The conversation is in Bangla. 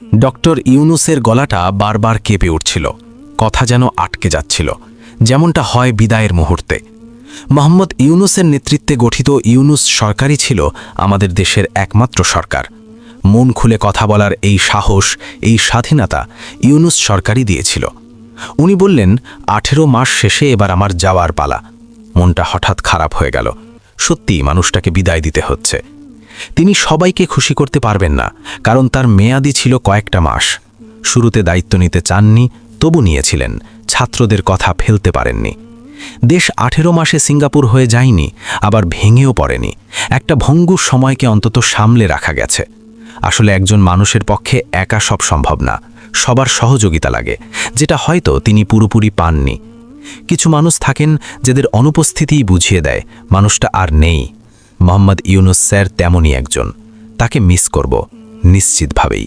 ডক্টর ইউনুসের গলাটা বারবার কেঁপে উঠছিল, কথা যেন আটকে যাচ্ছিল, যেমনটা হয় বিদায়ের মুহূর্তে। মোহাম্মদ ইউনুসের নেতৃত্বে গঠিত ইউনুস সরকারই ছিল আমাদের দেশের একমাত্র সরকার। মন খুলে কথা বলার এই সাহস, এই স্বাধীনতা ইউনুস সরকারই দিয়েছিল। উনি বললেন, 18 মাস শেষে এবার আমার যাওয়ার পালা। মনটা হঠাৎ খারাপ হয়ে গেল। সত্যিই মানুষটাকে বিদায় দিতে হচ্ছে। তিনি সবাইকে খুশি করতে পারবেন না, কারণ তার মেয়াদি ছিল কয়েকটা মাস। শুরুতে দায়িত্ব নিতে চাননি, তবু নিয়েছিলেন। ছাত্রদের কথা ফেলতে পারেননি। দেশ 18 মাসে সিঙ্গাপুর হয়ে যায়নি, আবার ভেঙেও পড়েনি। একটা ভঙ্গুর সময়কে অন্তত সামলে রাখা গেছে। আসলে একজন মানুষের পক্ষে একা সব সম্ভব না, সবার সহযোগিতা লাগে, যেটা হয়তো তিনি পুরোপুরি পাননি। কিছু মানুষ থাকেন যাদের অনুপস্থিতিই বুঝিয়ে দেয় মানুষটা আর নেই। মোহাম্মদ ইউনুস স্যার তেমনই একজন। তাকে মিস করব নিশ্চিতভাবেই।